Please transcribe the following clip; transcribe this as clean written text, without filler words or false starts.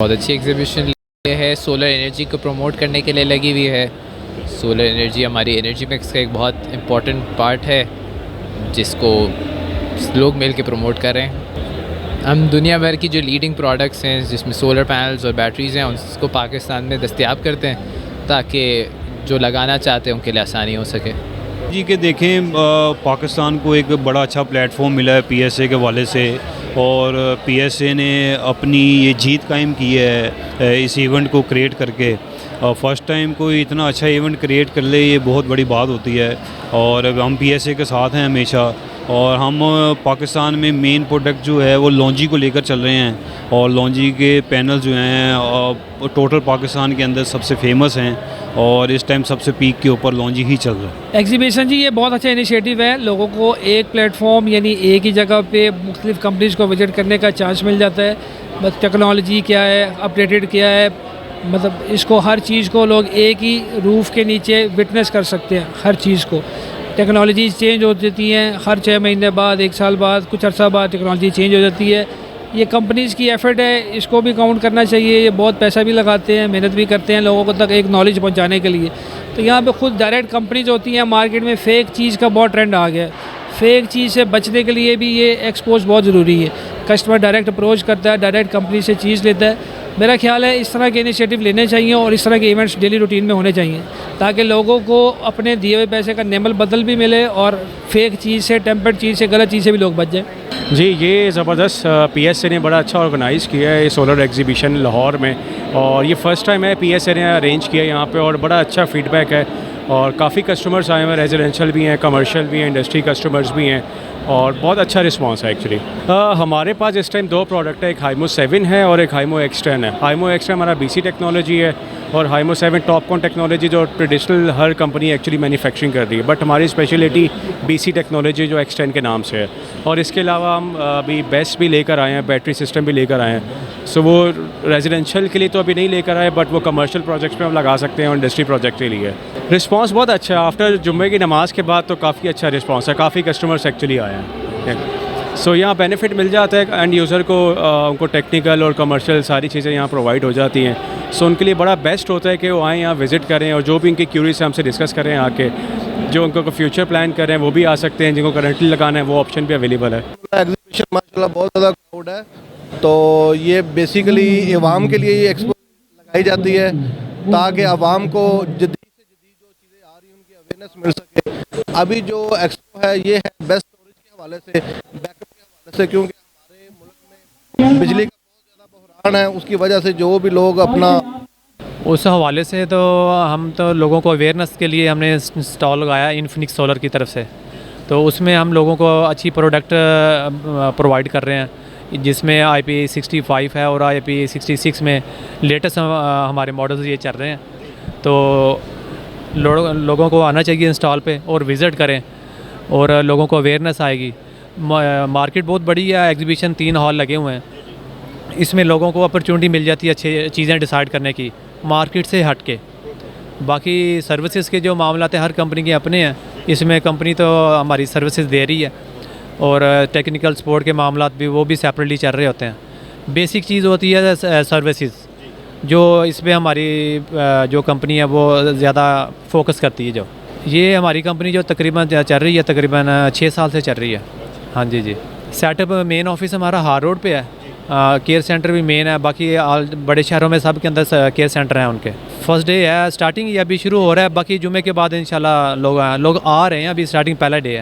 बहुत अच्छी एग्जीबिशन है, सोलर एनर्जी को प्रमोट करने के लिए लगी हुई है। सोलर एनर्जी हमारी एनर्जी मिक्स का एक बहुत इम्पॉर्टेंट पार्ट है जिसको लोग मिल के प्रमोट कर रहे हैं। हम दुनिया भर की जो लीडिंग प्रोडक्ट्स हैं जिसमें सोलर पैनल्स और बैटरीज़ हैं उसको पाकिस्तान में दस्तयाब करते हैं ताकि जो लगाना चाहते हैं उनके लिए आसानी हो सके। जी के देखें, पाकिस्तान को एक बड़ा अच्छा प्लेटफॉर्म मिला है पीएसए के वाले से, और पीएसए ने अपनी ये जीत कायम की है इस इवेंट को क्रिएट करके। फ़र्स्ट टाइम कोई इतना अच्छा इवेंट क्रिएट कर ले, ये बहुत बड़ी बात होती है। और हम पीएसए के साथ हैं हमेशा, और हम पाकिस्तान में मेन प्रोडक्ट जो है वो लॉन्जी को लेकर चल रहे हैं, और लॉन्जी के पैनल जो हैं टोटल पाकिस्तान के अंदर सबसे फेमस हैं, और इस टाइम सबसे पीक के ऊपर लॉन्जी ही चल रहा है। एग्जीबिशन जी ये बहुत अच्छा इनिशिएटिव है। लोगों को एक प्लेटफॉर्म यानी एक ही जगह पे मुख्तलिफ कंपनीज़ को विजिट करने का चांस मिल जाता है। बस टेक्नोलॉजी क्या है, अपडेटेड क्या है, मतलब इसको हर चीज़ को लोग एक ही रूफ़ के नीचे विटनेस कर सकते हैं। हर चीज़ को टेक्नोलॉजी चेंज हो जाती हैं, हर 6 महीने बाद, 1 साल बाद, कुछ अर्सा बाद टेक्नोलॉजी चेंज हो जाती है। ये कंपनीज़ की एफ़र्ट है, इसको भी काउंट करना चाहिए। ये बहुत पैसा भी लगाते हैं, मेहनत भी करते हैं लोगों को तक एक नॉलेज पहुंचाने के लिए। तो यहाँ पे खुद डायरेक्ट कंपनीज होती हैं। मार्केट में फ़ेक चीज़ का बहुत ट्रेंड आ गया है। फ़ेक चीज़ से बचने के लिए भी ये एक्सपोज बहुत ज़रूरी है। कस्टमर डायरेक्ट अप्रोच करता है, डायरेक्ट कंपनी से चीज़ लेता है। मेरा ख्याल है इस तरह के इनिशिएटिव लेने चाहिए और इस तरह के इवेंट्स डेली रूटीन में होने चाहिए ताकि लोगों को अपने दिए हुए पैसे का नेमल बदल भी मिले और फेक चीज़ से, टेम्पर्ड चीज़ से, गलत चीज़ से भी लोग बच जाएँ। जी, ये ज़बरदस्त पीएसए ने बड़ा अच्छा ऑर्गेनाइज़ किया है ये सोलर एग्जीबिशन लाहौर में, और ये फ़र्स्ट टाइम है पीएसए ने अरेंज किया यहाँ पे, और बड़ा अच्छा फ़ीडबैक है। और काफ़ी कस्टमर्स आए हैं, रेजिडेंशियल भी हैं, कमर्शियल भी हैं, इंडस्ट्री कस्टमर्स भी हैं, और बहुत अच्छा रिस्पांस है एक्चुअली। हमारे पास इस टाइम 2 प्रोडक्ट है, एक हाइमो 7 है और एक हाइमो X10 है। हाइमो X10 हमारा BC टेक्नोलॉजी है, और हाइमो 7 टॉपकॉन टेक्नोलॉजी जो ट्रेडिशनल हर कंपनी एक्चुअली मैन्युफैक्चरिंग कर रही है, बट हमारी स्पेशलिटी BC टेक्नोलॉजी जो X10 के नाम से है। और इसके अलावा हम अभी बेस्ट भी लेकर आए हैं, बैटरी सिस्टम भी लेकर आए हैं। सो वो रेजिडेंशियल के लिए तो अभी नहीं लेकर आए, बट वो कमर्शियल प्रोजेक्ट्स पे हम लगा सकते हैं और इंडस्ट्री प्रोजेक्ट के लिए। रिस्पांस बहुत अच्छा है। आफ्टर जुम्मे की नमाज़ के बाद तो काफ़ी अच्छा रिस्पांस है, काफ़ी कस्टमर्स एक्चुअली आए हैं। सो यहाँ बेनिफिट मिल जाता है एंड यूज़र को, उनको टेक्निकल और कमर्शियल सारी चीज़ें यहाँ प्रोवाइड हो जाती हैं। सो उनके लिए बड़ा बेस्ट होता है कि वो आएँ यहाँ विज़िट करें, और जो भी उनकी क्यूरीज है हमसे डिस्कस करें आके। जो उनको फ्यूचर प्लान कर रहे हैं वो भी आ सकते हैं, जिनको करंटली लगाना है वो ऑप्शन भी अवेलेबल है। एग्जीबिशन माशाल्लाह बहुत ज़्यादा क्राउड है, तो ये बेसिकली अवाम के लिए ये एक्सपो लगाई जाती है ताकि अवाम को जदीद से जदीद जो चीज़ें आ रही हैं उनकी अवेयरनेस मिल सके। अभी जो एक्सपो है ये है बेस्ट स्टोरेज के हवाले से, बैकअप के हवाले से, क्योंकि हमारे मुल्क में बिजली का बहुत ज़्यादा बहरान है। उसकी वजह से जो भी लोग अपना उस हवाले से तो हम तो लोगों को अवेयरनेस के लिए हमने स्टॉल लगाया इन्फिनिक्स सोलर की तरफ से। तो उसमें हम लोगों को अच्छी प्रोडक्ट प्रोवाइड कर रहे हैं, जिसमें IP65 है और IP66 में लेटेस्ट हमारे मॉडल्स ये चल रहे हैं। तो लोगों को आना चाहिए इंस्टॉल पे और विज़िट करें, और लोगों को अवेयरनेस आएगी। मार्केट बहुत बड़ी है, एग्जीबिशन 3 हॉल लगे हुए हैं, इसमें लोगों को अपॉर्चुनिटी मिल जाती है अच्छी चीज़ें डिसाइड करने की मार्केट से हट के। बाकी सर्विसेज के जो मामला है हर कंपनी के अपने हैं, इसमें कंपनी तो हमारी सर्विसेज दे रही है, और टेक्निकल सपोर्ट के मामला भी वो भी सेपरेटली चल रहे होते हैं। बेसिक चीज़ होती है सर्विसेज, जो इस पर हमारी जो कंपनी है वो ज़्यादा फोकस करती है। जो ये हमारी कंपनी जो तकरीबन चल रही है, तकरीबन 6 साल से चल रही है। हाँ जी। सेटअप मेन ऑफिस हमारा हार रोड पे है, केयर सेंटर भी मेन है। बाकी बड़े शहरों में सब के अंदर केयर सेंटर हैं उनके। फर्स्ट डे है, स्टार्टिंग ये अभी शुरू हो रहा है, बाकी जुमे के बाद इंशाल्लाह लोग आ रहे हैं। अभी स्टार्टिंग पहला डे है।